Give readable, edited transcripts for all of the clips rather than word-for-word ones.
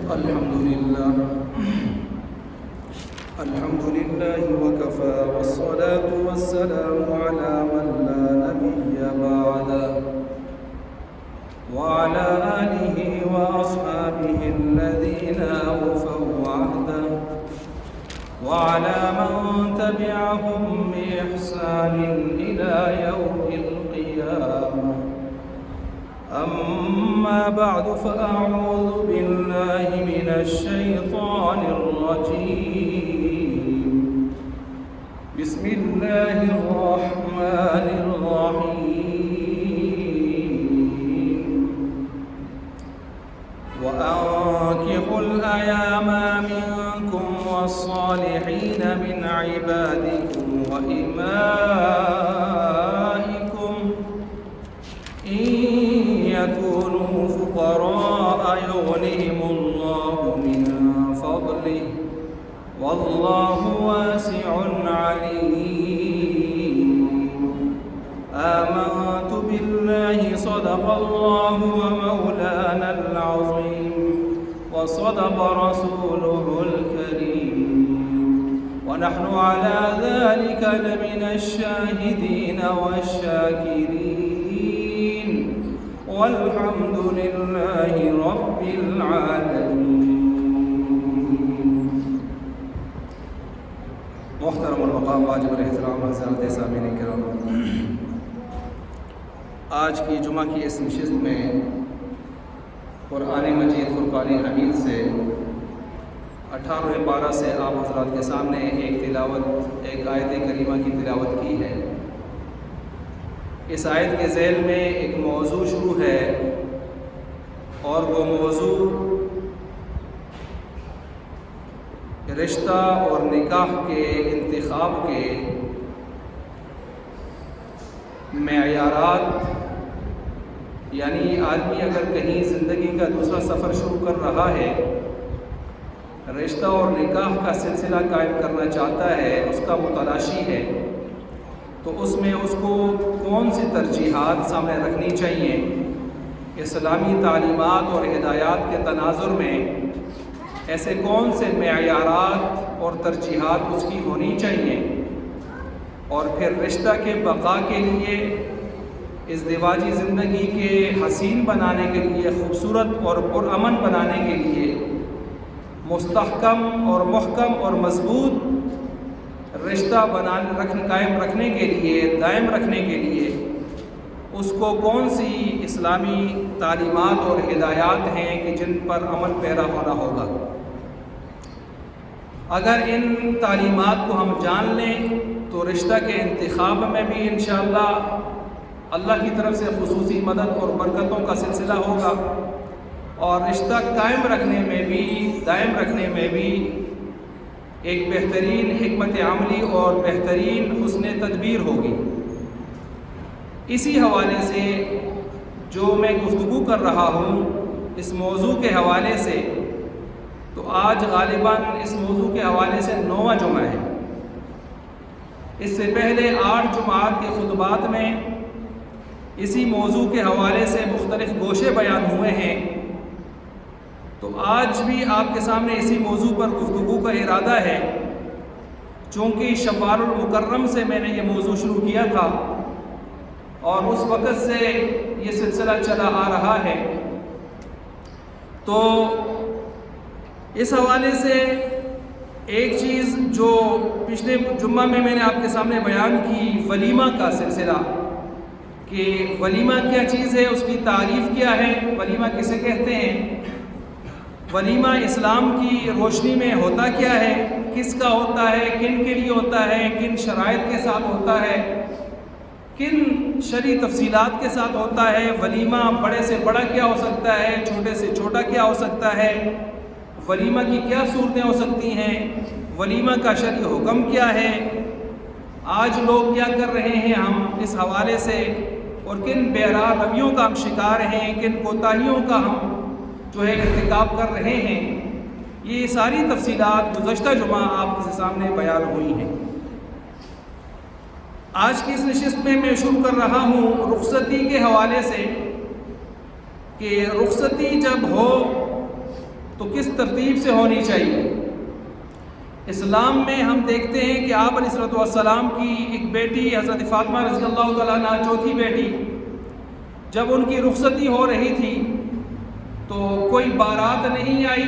الحمد لله وكفى والصلاة والسلام على من لا نبي بعده وعلى آله وأصحابه الذين أوفوا عهده وعلى من تبعهم بإحسان إلى يوم القيامة. أما بعد فأعوذ بالله من الشيطان الرجيم. بسم الله الرحمن الرحيم. وأنكحوا الأيام منكم والصالحين من عبادكم وإمائكم إن يكونوا فقراء يغنهم الله من فضله والله واسع عليم. آمنت بالله صدق الله ومولانا العظيم وصدق رسوله الكريم ونحن على ذلك لمن الشاهدين والشاكرين والحمد لله رب العالمين. محترم المقام واجب الاحترام حضرات سامعین کرام، آج کی جمعہ کی اس نشست میں قرآن مجید فرقان حمید سے 18ویں پارہ سے آپ حضرات کے سامنے ایک آیت کریمہ کی تلاوت کی ہے. اس آیت کے ذیل میں ایک موضوع شروع ہے اور وہ موضوع رشتہ اور نکاح کے انتخاب کے معیارات، یعنی آدمی اگر کہیں زندگی کا دوسرا سفر شروع کر رہا ہے، رشتہ اور نکاح کا سلسلہ قائم کرنا چاہتا ہے، اس کا متلاشی ہے، تو اس میں اس کو کون سی ترجیحات سامنے رکھنی چاہیے. اسلامی تعلیمات اور ہدایات کے تناظر میں ایسے کون سے معیارات اور ترجیحات اس کی ہونی چاہیے، اور پھر رشتہ کے بقا کے لیے، ازدواجی زندگی کے حسین بنانے کے لیے، خوبصورت اور پرامن بنانے کے لیے، مستحکم اور محکم اور مضبوط رشتہ قائم رکھنے کے لیے، دائم رکھنے کے لیے اس کو کون سی اسلامی تعلیمات اور ہدایات ہیں کہ جن پر عمل پیرا ہونا ہوگا. اگر ان تعلیمات کو ہم جان لیں تو رشتہ کے انتخاب میں بھی انشاءاللہ اللہ کی طرف سے خصوصی مدد اور برکتوں کا سلسلہ ہوگا، اور رشتہ قائم رکھنے میں بھی، دائم رکھنے میں بھی ایک بہترین حکمت عملی اور بہترین حسن تدبیر ہوگی. اسی حوالے سے جو میں گفتگو کر رہا ہوں اس موضوع کے حوالے سے، تو آج غالباً اس موضوع کے حوالے سے 9واں جمعہ ہے. اس سے پہلے 8 جمعات کے خطبات میں اسی موضوع کے حوالے سے مختلف گوشے بیان ہوئے ہیں، تو آج بھی آپ کے سامنے اسی موضوع پر گفتگو کا ارادہ ہے. چونکہ شوال المکرم سے میں نے یہ موضوع شروع کیا تھا اور اس وقت سے یہ سلسلہ چلا آ رہا ہے، تو اس حوالے سے ایک چیز جو پچھلے جمعہ میں نے آپ کے سامنے بیان کی، ولیمہ کا سلسلہ، کہ ولیمہ کیا چیز ہے، اس کی تعریف کیا ہے، ولیمہ کسے کہتے ہیں، ولیمہ اسلام کی روشنی میں ہوتا کیا ہے، کس کا ہوتا ہے، کن کے لیے ہوتا ہے، کن شرائط کے ساتھ ہوتا ہے، کن شرعی تفصیلات کے ساتھ ہوتا ہے، ولیمہ بڑے سے بڑا کیا ہو سکتا ہے، چھوٹے سے چھوٹا کیا ہو سکتا ہے، ولیمہ کی کیا صورتیں ہو سکتی ہیں، ولیمہ کا شرعی حکم کیا ہے، آج لوگ کیا کر رہے ہیں ہم اس حوالے سے، اور کن بہرا رویوں کا ہم شکار ہیں، کن کوتاہیوں کا ہم جو ہے ارتکاب کر رہے ہیں. یہ ساری تفصیلات گزشتہ جمعہ آپ کے سامنے بیان ہوئی ہیں. آج کی اس نشست میں شروع کر رہا ہوں رخصتی کے حوالے سے کہ رخصتی جب ہو تو کس ترتیب سے ہونی چاہیے؟ اسلام میں ہم دیکھتے ہیں کہ آپ علیہ الصلوۃ والسلام کی ایک بیٹی حضرت فاطمہ رضی اللہ تعالیٰ عنہ، چوتھی بیٹی، جب ان کی رخصتی ہو رہی تھی تو کوئی بارات نہیں آئی،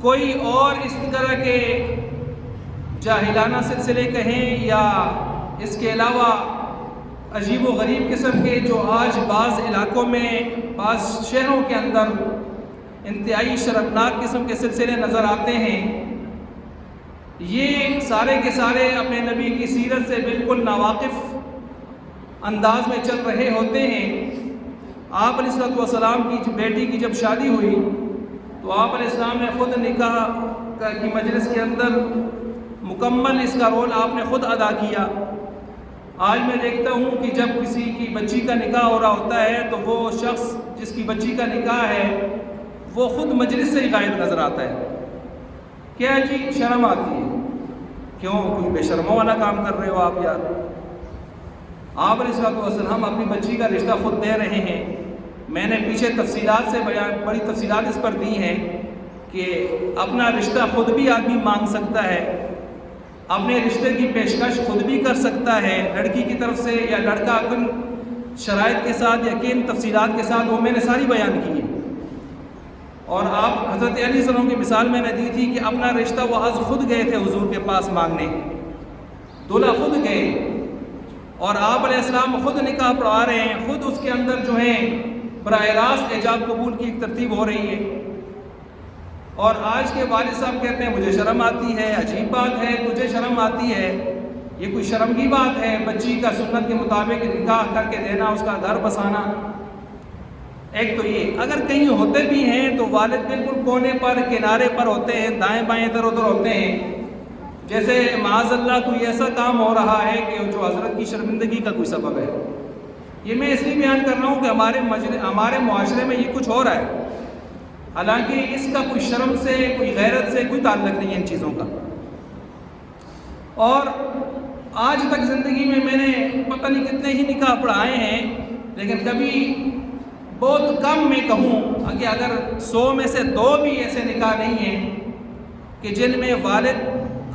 کوئی اور اس طرح کے جاہلانہ سلسلے کہیں یا اس کے علاوہ عجیب و غریب قسم کے جو آج بعض علاقوں میں، بعض شہروں کے اندر انتہائی شرمناک قسم کے سلسلے نظر آتے ہیں، یہ سارے کے سارے اپنے نبی کی سیرت سے بالکل ناواقف انداز میں چل رہے ہوتے ہیں۔ آپ علیہ الصلوۃ والسلام کی بیٹی کی جب شادی ہوئی تو آپ علیہ السلام نے خود نکاح کی مجلس کے اندر مکمل اس کا رول آپ نے خود ادا کیا۔ آج میں دیکھتا ہوں کہ جب کسی کی بچی کا نکاح ہو رہا ہوتا ہے تو وہ شخص جس کی بچی کا نکاح ہے وہ خود مجلس سے ہی غائب نظر آتا ہے۔ کیا جی شرم آتی ہے؟ کیوں کوئی بے شرموں والا کام کر رہے ہو آپ یار؟ آپ علیہ الصلوۃ والسلام اپنی بچی کا رشتہ خود دے رہے ہیں۔ میں نے پیچھے تفصیلات سے بڑی تفصیلات اس پر دی ہیں کہ اپنا رشتہ خود بھی آدمی مانگ سکتا ہے، اپنے رشتے کی پیشکش خود بھی کر سکتا ہے لڑکی کی طرف سے یا لڑکا، کن شرائط کے ساتھ یا کن تفصیلات کے ساتھ، وہ میں نے ساری بیان کی ہے۔ اور آپ حضرت علی علیہ السلام کی مثال میں نے دی تھی کہ اپنا رشتہ وہ حضرت خود گئے تھے حضور کے پاس مانگنے، دولہا خود گئے اور آپ علیہ السلام خود نکاح پڑھا رہے ہیں، خود اس کے اندر جو ہے براہ راست ایجاب قبول کی ایک ترتیب ہو رہی ہے۔ اور آج کے والد صاحب کہتے ہیں مجھے شرم آتی ہے، عجیب بات ہے، تجھے شرم آتی ہے، یہ کوئی شرم کی بات ہے بچی کا سنت کے مطابق نکاح کر کے دینا، اس کا گھر بسانا؟ ایک تو یہ، اگر کہیں ہوتے بھی ہیں تو والد بالکل کونے پر، کنارے پر ہوتے ہیں، دائیں بائیں ادھر ادھر ہوتے ہیں، جیسے معاذ اللہ کوئی ایسا کام ہو رہا ہے کہ جو حضرت کی شرمندگی کا کوئی سبب ہے۔ یہ میں اس لیے بیان کر رہا ہوں کہ ہمارے معاشرے میں یہ کچھ ہو رہا ہے، حالانکہ اس کا کوئی شرم سے، کوئی غیرت سے کوئی تعلق نہیں ہے ان چیزوں کا۔ اور آج تک زندگی میں نے پتہ نہیں کتنے ہی نکاح پڑھائے ہیں، لیکن کبھی بہت کم میں کہوں کہ اگر 100 میں سے 2 بھی ایسے نکاح نہیں ہیں کہ جن میں والد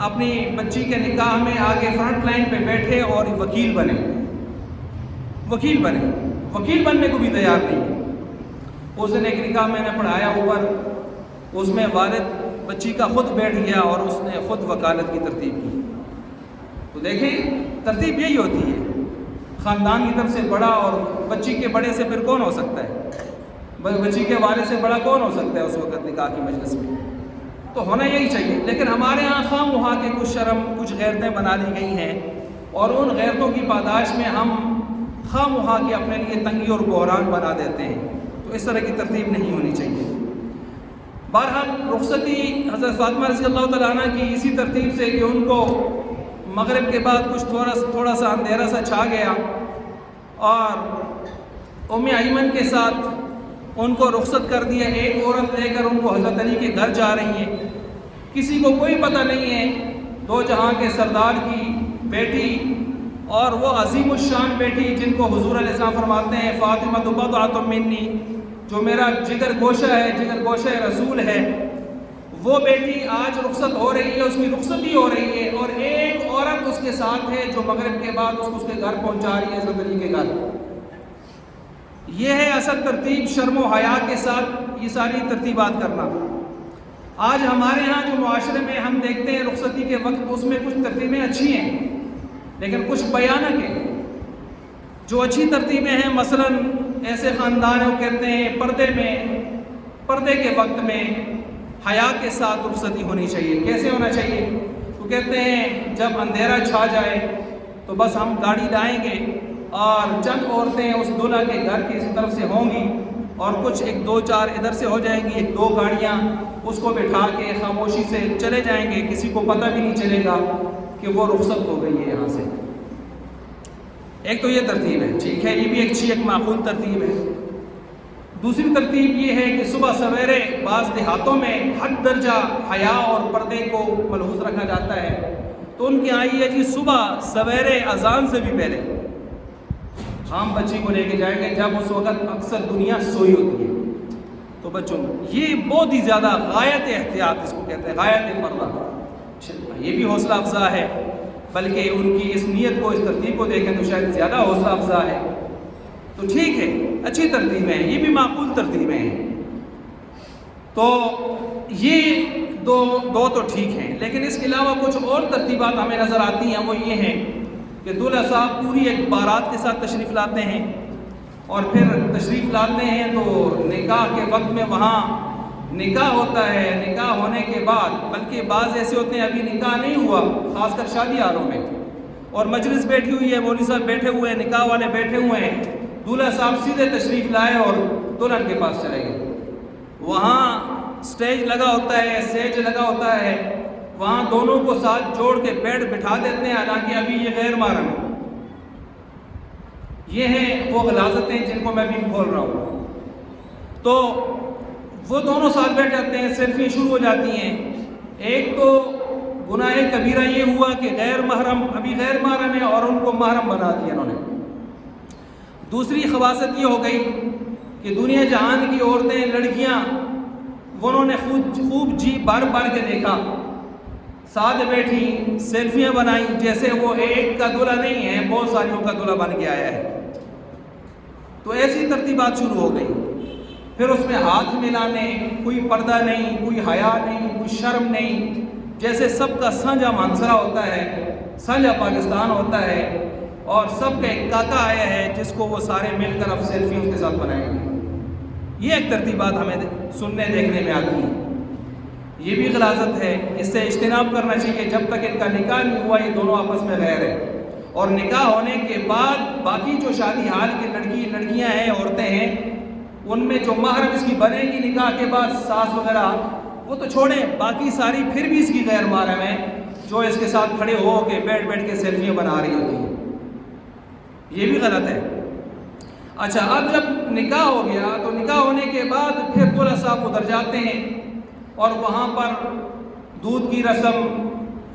اپنی بچی کے نکاح میں آگے فرنٹ لائن پہ بیٹھے اور وکیل بنے وکیل بننے کو بھی تیار نہیں ہے۔ اس دن ایک نکاح میں نے پڑھایا اوپر، اس میں والد بچی کا خود بیٹھ گیا اور اس نے خود وکالت کی ترتیب کی۔ تو دیکھیں ترتیب یہی ہوتی ہے، خاندان کی طرف سے بڑا اور بچی کے بڑے سے پھر کون ہو سکتا ہے؟ بچی کے والد سے بڑا کون ہو سکتا ہے اس وقت نکاح کی مجلس میں؟ تو ہونا یہی چاہیے۔ لیکن ہمارے ہاں خواہ وہاں کے کچھ شرم، کچھ غیرتیں بنا لی گئی ہیں، اور ان غیرتوں کی پاداش میں ہم خواہ وہاں کے اپنے لیے تنگی اور بحران بنا دیتے ہیں۔ تو اس طرح کی ترتیب نہیں ہونی چاہیے۔ بہرحال رخصتی حضرت فاطمہ رضی اللہ تعالیٰ عنہ کی اسی ترتیب سے کہ ان کو مغرب کے بعد کچھ تھوڑا سا اندھیرا سا چھا گیا، اور ام ایمن کے ساتھ ان کو رخصت کر دیا۔ ایک عورت لے کر ان کو حضرت علی کے گھر جا رہی ہیں، کسی کو کوئی پتہ نہیں ہے، دو جہاں کے سردار کی بیٹی، اور وہ عظیم الشان بیٹی جن کو حضور علیہ السلام فرماتے ہیں فاطمہ بضعۃ منی، جو میرا جگر گوشہ ہے، جگر گوشہ رسول ہے، وہ بیٹی آج رخصت ہو رہی ہے، اس کی رخصتی ہو رہی ہے، اور ایک عورت اس کے ساتھ ہے جو مغرب کے بعد اس کے گھر پہنچا رہی ہے، حضرت علی کے گھر۔ یہ ہے اصل ترتیب، شرم و حیا کے ساتھ یہ ساری ترتیبات کرنا۔ آج ہمارے ہاں جو معاشرے میں ہم دیکھتے ہیں رخصتی کے وقت، اس میں کچھ ترتیبیں اچھی ہیں لیکن کچھ بیانک ہیں۔ جو اچھی ترتیبیں ہیں، مثلا ایسے خاندان وہ کہتے ہیں پردے کے وقت میں حیا کے ساتھ رخصتی ہونی چاہیے۔ کیسے ہونا چاہیے؟ وہ کہتے ہیں جب اندھیرا چھا جائے تو بس ہم گاڑی لائیں گے اور چند عورتیں اس دولہا کے گھر کی طرف سے ہوں گی، اور کچھ 1 2 4 ادھر سے ہو جائیں گی، 1 2 گاڑیاں اس کو بٹھا کے خاموشی سے چلے جائیں گے، کسی کو پتہ بھی نہیں چلے گا کہ وہ رخصت ہو گئی ہے یہاں سے۔ ایک تو یہ ترتیب ہے، ٹھیک ہے، یہ بھی ایک معقول ترتیب ہے۔ دوسری ترتیب یہ ہے کہ صبح سویرے بعض دیہاتوں میں حد درجہ حیا اور پردے کو ملحوظ رکھا جاتا ہے، تو ان کے آئی ہے جی صبح سویرے اذان سے بھی پہلے ہم بچی کو لے کے جائیں گے، جب اس وقت اکثر دنیا سوئی ہوتی ہے، تو بچوں یہ بہت ہی زیادہ غایت احتیاط اس کو کہتے ہیں، غایت مرہ، یہ بھی حوصلہ افزا ہے، بلکہ ان کی اس نیت کو، اس ترتیب کو دیکھیں تو شاید زیادہ حوصلہ افزا ہے۔ تو ٹھیک ہے، اچھی ترتیبیں ہیں، یہ بھی معقول ترتیبیں ہیں۔ تو یہ دو تو ٹھیک ہیں، لیکن اس کے علاوہ کچھ اور ترتیبات ہمیں نظر آتی ہیں، وہ یہ ہیں کہ دولہا صاحب پوری ایک بارات کے ساتھ تشریف لاتے ہیں، اور پھر تشریف لاتے ہیں تو نکاح کے وقت میں وہاں نکاح ہوتا ہے، نکاح ہونے کے بعد بلکہ بعض ایسے ہوتے ہیں ابھی نکاح نہیں ہوا، خاص کر شادی ہالوں میں، اور مجلس بیٹھی ہوئی ہے، مولوی صاحب بیٹھے ہوئے ہیں، نکاح والے بیٹھے ہوئے ہیں، دولہا صاحب سیدھے تشریف لائے اور دلہن کے پاس چلے گئے۔ وہاں سٹیج لگا ہوتا ہے، سیج لگا ہوتا ہے، وہاں دونوں کو ساتھ جوڑ کے بیٹھ بٹھا دیتے ہیں، حالانکہ ابھی یہ غیر محرم ہے۔ یہ ہیں وہ غلاظتیں جن کو میں بھی بول رہا ہوں۔ تو وہ دونوں ساتھ بیٹھ جاتے ہیں، سیلفی شروع ہو جاتی ہیں۔ ایک تو گناہ کبیرہ یہ ہوا کہ غیر محرم، ابھی غیر محرم ہے اور ان کو محرم بنا دیا انہوں نے۔ دوسری خباثت یہ ہو گئی کہ دنیا جہان کی عورتیں، لڑکیاں، انہوں نے خوب جی بھر بھر کے دیکھا، ساتھ بیٹھی، سیلفیاں بنائی، جیسے وہ ایک کا دلہا نہیں ہے، بہت ساریوں کا دلہا بن کے آیا ہے۔ تو ایسی ترتیبات شروع ہو گئی۔ پھر اس میں ہاتھ ملانے، کوئی پردہ نہیں، کوئی حیا نہیں، کوئی شرم نہیں، جیسے سب کا سانجھا مانسرا ہوتا ہے، سانجھا پاکستان ہوتا ہے، اور سب کا ایک کاکا آیا ہے جس کو وہ سارے مل کر اب سیلفی اس کے ساتھ بنائیں گے۔ یہ ایک ترتیبات ہمیں سننے دیکھنے میں آتی ہیں۔ یہ بھی غلاظت ہے، اس سے اجتناب کرنا چاہیے۔ جب تک ان کا نکاح نہیں ہوا یہ دونوں آپس میں غیر ہیں، اور نکاح ہونے کے بعد باقی جو شادی حال کی لڑکیاں ہیں، عورتیں ہیں، ان میں جو محرم اس کی بنے گی نکاح کے بعد، ساس وغیرہ، وہ تو چھوڑیں، باقی ساری پھر بھی اس کی غیر محرم ہیں، جو اس کے ساتھ کھڑے ہو کے بیٹھ کے سیلفیاں بنا رہی ہوتی ہیں۔ یہ بھی غلط ہے۔ اچھا، اب جب نکاح ہو گیا تو نکاح ہونے کے بعد پھر دولہا صاحب ادھر جاتے ہیں، اور وہاں پر دودھ کی رسم،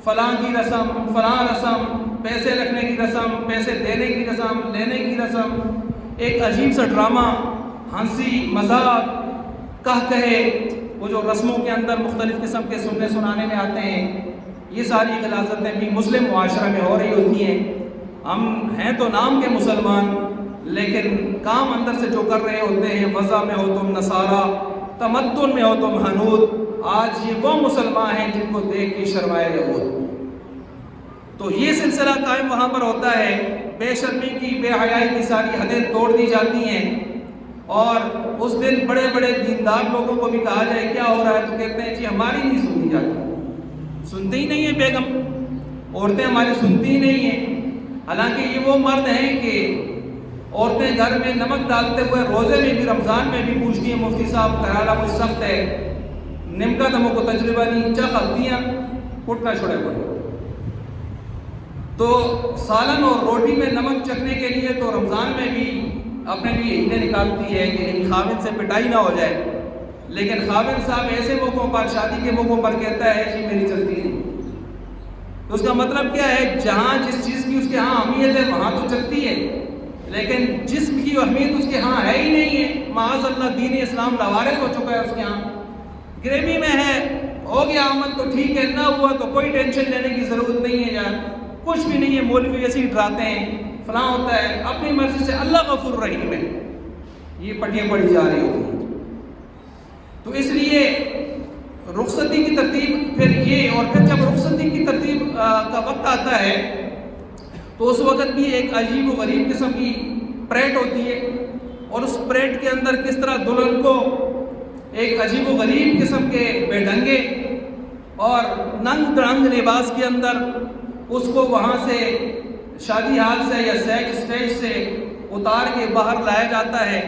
فلاں کی رسم، فلاں رسم، پیسے رکھنے کی رسم، پیسے دینے کی رسم، لینے کی رسم، ایک عجیب سا ڈرامہ، ہنسی مذاق، کہے، وہ جو رسموں کے اندر مختلف قسم کے سننے سنانے میں آتے ہیں، یہ ساری غلاظتیں بھی مسلم معاشرہ میں ہو رہی ہوتی ہیں۔ ہم ہیں تو نام کے مسلمان، لیکن کام اندر سے جو کر رہے ہوتے ہیں، وضع میں ہو تم نصارہ، تمدن میں ہو تم حنود۔ آج یہ وہ مسلمان ہیں جن کو دیکھ کے شرمائے یہود۔ تو یہ سلسلہ قائم وہاں پر ہوتا ہے، بے شرمی کی، بے حیائی کی ساری حدیں توڑ دی جاتی ہیں، اور اس دن بڑے بڑے دیندار لوگوں کو بھی کہا جائے کیا ہو رہا ہے تو کہتے ہیں جی ہماری نہیں سنی جاتی، سنتے ہی نہیں ہیں بیگم، عورتیں ہماری سنتی ہی نہیں ہیں۔ حالانکہ یہ وہ مرد ہیں کہ عورتیں گھر میں نمک ڈالتے ہوئے روزے میں بھی، رمضان میں بھی پوچھتی ہیں مفتی صاحب کرالا مجھ سخت ہے، نمکا دموں کو تجربہ نہیں، چا خلطیاں کٹنا چھوڑے پڑے۔ تو سالن اور روٹی میں نمک چکھنے کے لیے تو رمضان میں بھی اپنے لیے ہیلے نکالتی ہے کہ کہیں خاوند سے پٹائی نہ ہو جائے، لیکن خاوند صاحب ایسے موقعوں پر، شادی کے موقعوں پر کہتا ہے جی میری چلتی نہیں۔ تو اس کا مطلب کیا ہے؟ جہاں جس چیز کی اس کے ہاں اہمیت ہے وہاں تو چلتی ہے، لیکن جسم کی اہمیت اس کے ہاں ہے ہی نہیں ہے۔ معاذ اللہ دین اسلام لاوارث ہو چکا ہے اس کے ہاں، گریوی میں ہے، ہو گیا عمل تو ٹھیک ہے، نہ ہوا تو کوئی ٹینشن لینے کی ضرورت نہیں ہے یار، کچھ بھی نہیں ہے، مولوی ایسے ہی ڈراتے ہیں، فلاں ہوتا ہے، اپنی مرضی سے، اللہ غفور رحیم ہے، یہ پٹیاں پڑی جا رہی ہوتی ہیں۔ تو اس لیے رخصتی کی ترتیب پھر یہ، اور پھر جب رخصتی کی ترتیب کا وقت آتا ہے تو اس وقت بھی ایک عجیب و غریب قسم کی پریڈ ہوتی ہے، اور اس پریڈ کے اندر کس طرح دلہن کو ایک عجیب و غریب قسم کے بے ڈھنگے اور ننگ درنگ لباس کے اندر اس کو وہاں سے شادی ہال سے یا اسٹیج سے اتار کے باہر لایا جاتا ہے،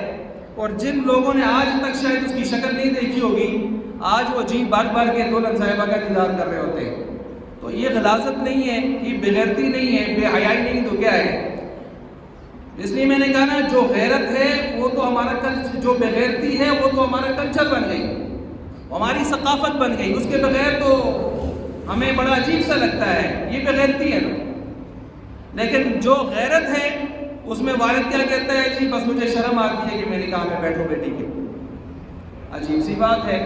اور جن لوگوں نے آج تک شاید اس کی شکل نہیں دیکھی ہوگی، آج وہ جی بار بار کے دلہن صاحبہ کا دیدار کر رہے ہوتے ہیں۔ تو یہ غلاظت نہیں ہے، یہ بغیرتی نہیں ہے، بے حیائی نہیں، تو کیا ہے؟ اس لیے میں نے کہا نا، جو غیرت ہے وہ تو ہمارا کلچر، جو بغیرتی ہے وہ تو ہمارا کلچر بن گئی، ہماری ثقافت بن گئی، اس کے بغیر تو ہمیں بڑا عجیب سا لگتا ہے، یہ بغیرتی ہے نا۔ لیکن جو غیرت ہے اس میں والد کیا کہتا ہے؟ جی بس مجھے شرم آتی ہے کہ میں نکاح میں بیٹھوں بیٹی کے، عجیب سی بات ہے۔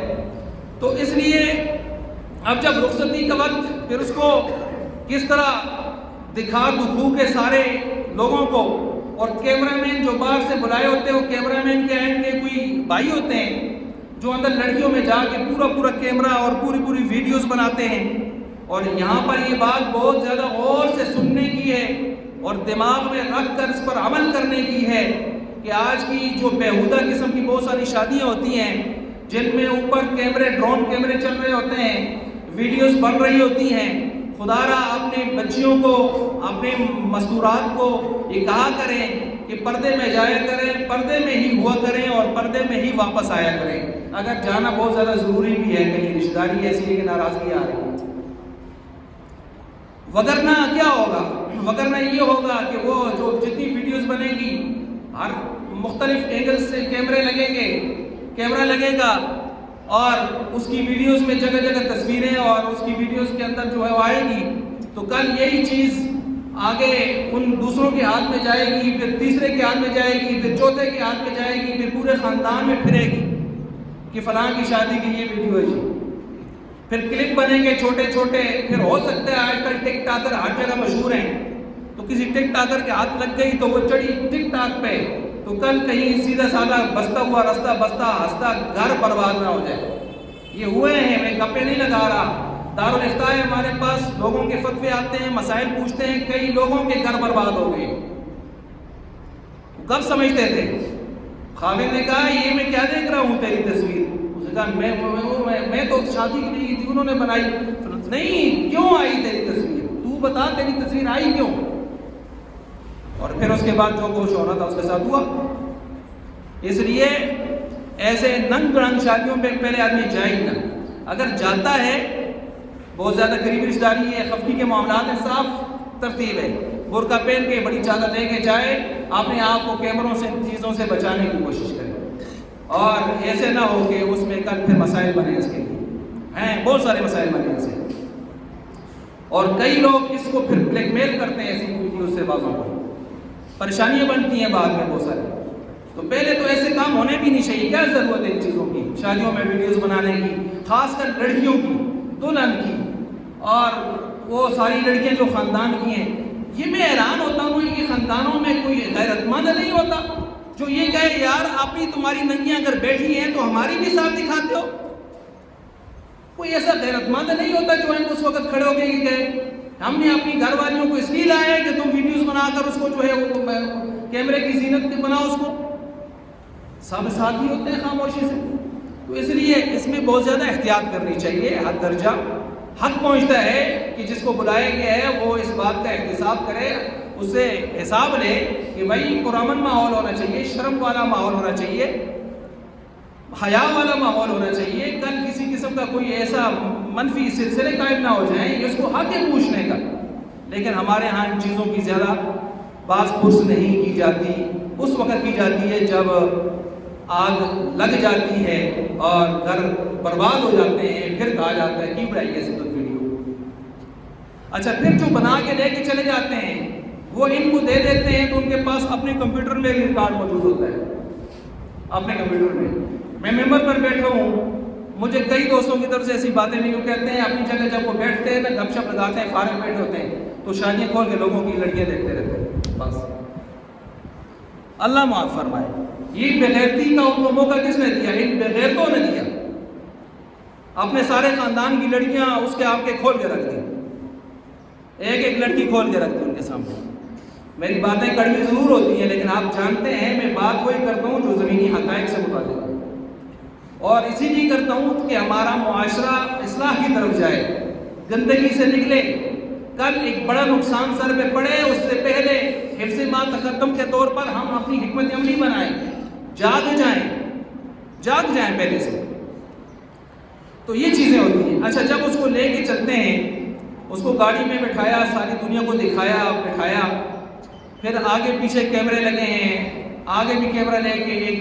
تو اس لیے اب جب رخصتی کا وقت، پھر اس کو کس طرح دکھا دکھو کے سارے لوگوں کو، اور کیمرہ مین جو باہر سے بلائے ہوتے ہیں وہ کیمرہ مین کے اینڈ کے کوئی بھائی ہوتے ہیں جو اندر لڑکیوں میں جا کے پورا کیمرہ اور پوری ویڈیوز بناتے ہیں۔ اور یہاں پر یہ بات بہت زیادہ غور سے سننے کی ہے اور دماغ میں رکھ کر اس پر عمل کرنے کی ہے کہ آج کی جو بیہودہ قسم کی بہت ساری شادیاں ہوتی ہیں جن میں اوپر کیمرے، ڈرون کیمرے چل رہے ہوتے ہیں، ویڈیوز بن رہی ہوتی ہیں، خدا را اپنے بچیوں کو، اپنے مستورات کو یہ کہا کریں کہ پردے میں جایا کریں، پردے میں ہی ہوا کریں اور پردے میں ہی واپس آیا کریں، اگر جانا بہت زیادہ ضروری بھی ہے، کہیں رشتہ داری ایسی ہے کہ ناراضگی آ رہی ہے۔ وگرنہ کیا ہوگا؟ وگرنہ یہ ہوگا کہ وہ جو جتنی ویڈیوز بنے گی، ہر مختلف اینگل سے کیمرہ لگے گا اور اس کی ویڈیوز میں جگہ تصویریں اور اس کی ویڈیوز کے اندر جو ہے وہ آئے گی، تو کل یہی چیز آگے ان دوسروں کے ہاتھ میں جائے گی، پھر تیسرے کے ہاتھ میں جائے گی، پھر چوتھے کے ہاتھ میں جائے گی، پھر پورے خاندان میں پھرے گی کہ فلاں کی شادی کی یہ ویڈیو ہے جی۔ پھر کلپ بنیں گے چھوٹے، پھر ہو سکتا ہے آج کل ٹک ٹاکر ہر جگہ مشہور ہیں، تو کسی ٹک ٹاکر کے ہاتھ لگ گئی تو وہ چڑھی ٹک ٹاک پہ، تو کل کہیں سیدھا سادہ بستا ہوا رستہ ہنستا گھر برباد نہ ہو جائے۔ یہ ہوئے ہیں، میں گپے نہیں لگا رہا، دارالفتاء ہے ہمارے پاس، لوگوں کے فتوے آتے ہیں، مسائل پوچھتے ہیں، کئی لوگوں کے گھر برباد ہو گئے۔ کب سمجھتے تھے؟ خاوند نے کہا یہ میں کیا دیکھ رہا ہوں تیری تصویر؟ اس نے کہا میں تو شادی کی نہیں تھی، انہوں نے بنائی۔ نہیں، کیوں آئی تیری تصویر؟ تو بتا تیری تصویر آئی کیوں؟ اور پھر اس کے بعد جو کچھ ہونا تھا اس کے ساتھ ہوا۔ اس لیے ایسے ننگ برنگ شادیوں پہ پہلے آدمی جائے ہی نہ، اگر جاتا ہے بہت زیادہ قریبی رشتہ داری ہے، خفگی کے معاملات ہیں، صاف ترتیب ہے، برقع پہن کے بڑی چادر لے کے جائے، اپنے آپ کو کیمروں سے چیزوں سے بچانے کی کوشش کرے، اور ایسے نہ ہو کہ اس میں کل پھر مسائل بنے اس کے لیے ہیں، بہت سارے مسائل بنے اس سے، اور کئی لوگ اس کو پھر بلیک میل کرتے ہیں ایسی ویڈیوز سے، بعضوں کو پریشانیاں بنتی ہیں بعد میں بہت سارے۔ تو پہلے تو ایسے کام ہونے بھی نہیں چاہیے، کیا ضرورت ہے ان چیزوں کی، شادیوں میں ویڈیوز بنانے کی، خاص کر لڑکیوں کی، دلہن کی، اور وہ ساری لڑکیاں جو خاندان کی ہیں۔ یہ میں حیران ہوتا ہوں کہ خاندانوں میں کوئی غیرت مند نہیں ہوتا جو یہ کہے یار اپنی تمہاری ننگیاں اگر بیٹھی ہیں تو ہماری بھی ساتھ دکھاتے ہو؟ کوئی ایسا غیرت مند نہیں ہوتا جو ان کو اس وقت کھڑے ہو کے یہ کہے ہم نے اپنی گھر والیوں کو اس لیے لایا ہے کہ تم ویڈیوز بنا کر اس کو جو ہے وہ کیمرے کی زینت بناؤ، اس کو سب ساتھ ہی ہوتے ہیں خاموشی سے۔ تو اس لیے اس میں بہت زیادہ احتیاط کرنی چاہیے، حد درجہ حق پہنچتا ہے کہ جس کو بلایا گیا ہے وہ اس بات کا احتساب کرے، اس سے حساب لے کہ بھائی پرامن ماحول ہونا چاہیے، شرم والا ماحول ہونا چاہیے، حیا والا ماحول ہونا چاہیے، کل کسی قسم کا کوئی ایسا منفی سلسلے قائم نہ ہو جائیں، اس کو حق ہے پوچھنے کا۔ لیکن ہمارے ہاں ان چیزوں کی زیادہ باز پرس نہیں کی جاتی، اس وقت کی جاتی ہے جب آگ لگ جاتی ہے اور گھر برباد ہو جاتے ہیں، پھر کہا جاتا ہے کہ بڑائی ایسی تو ویڈیو۔ اچھا، پھر جو بنا کے لے کے چلے جاتے ہیں وہ ان کو دے دیتے ہیں، تو ان کے پاس اپنے کمپیوٹر میں بھی ریکارڈ موجود ہوتا ہے، اپنے کمپیوٹر میں۔ میں ممبر پر بیٹھا ہوں، مجھے کئی دوستوں کی طرف سے ایسی باتیں نہیں، وہ کہتے ہیں اپنی جگہ جب وہ بیٹھتے ہیں نا، گپ شپ لگاتے ہیں، فارغ بیٹھے ہوتے ہیں تو شادیاں کھول کے لوگوں کی لڑکیاں دیکھتے رہتے ہیں، بس اللہ معاف فرمائے۔ یہ بغیرتی کا ان کو موقع کس نے دیا؟ ان بغیرتوں نے دیا، اپنے سارے خاندان کی لڑکیاں اس کے آپ کے کھول کے رکھ دی، ایک ایک لڑکی کھول کے رکھ دی ان کے سامنے۔ میری باتیں کڑوی ضرور ہوتی ہیں لیکن آپ جانتے ہیں میں بات وہی کرتا ہوں جو زمینی حقائق سے متعلق ہے، اور اسی لیے کرتا ہوں کہ ہمارا معاشرہ اصلاح کی طرف جائے، گندگی سے نکلے، کل ایک بڑا نقصان سر پہ پڑے اس سے پہلے حفظ ما تقدم کے طور پر ہم اپنی حکمت عملی بنائیں، جاگ جائیں پہلے سے۔ تو یہ چیزیں ہوتی ہیں۔ اچھا، جب اس کو لے کے چلتے ہیں، اس کو گاڑی میں بٹھایا، ساری دنیا کو دکھایا، بٹھایا، پھر آگے پیچھے کیمرے لگے ہیں، آگے بھی کیمرہ لے کے ایک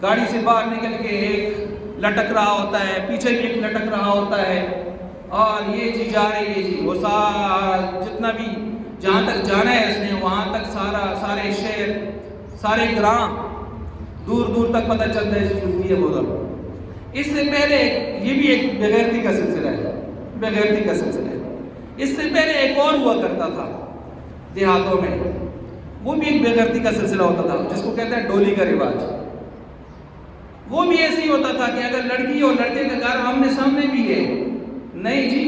گاڑی سے باہر نکل کے ایک لٹک رہا ہوتا ہے، پیچھے بھی ایک لٹک رہا ہوتا ہے، اور یہ جی جا رہی ہے جی، وہ سارا جتنا بھی جہاں تک جانا ہے اس نے وہاں تک سارے شہر، سارے گراں، دور دور تک پتہ چلتا ہے جی ہے وہ اس سے پہلے یہ بھی ایک بغیرتی کا سلسلہ ہے، بغیرتی کا سلسلہ ہے۔ اس سے پہلے ایک اور ہوا کرتا تھا دیہاتوں میں، وہ بھی ایک بغیرتی کا سلسلہ ہوتا تھا، جس کو کہتے ہیں ڈولی کا رواج۔ وہ بھی ایسے ہی ہوتا تھا کہ اگر لڑکی اور لڑکے کا گھر آمنے سامنے بھی ہے، نہیں جی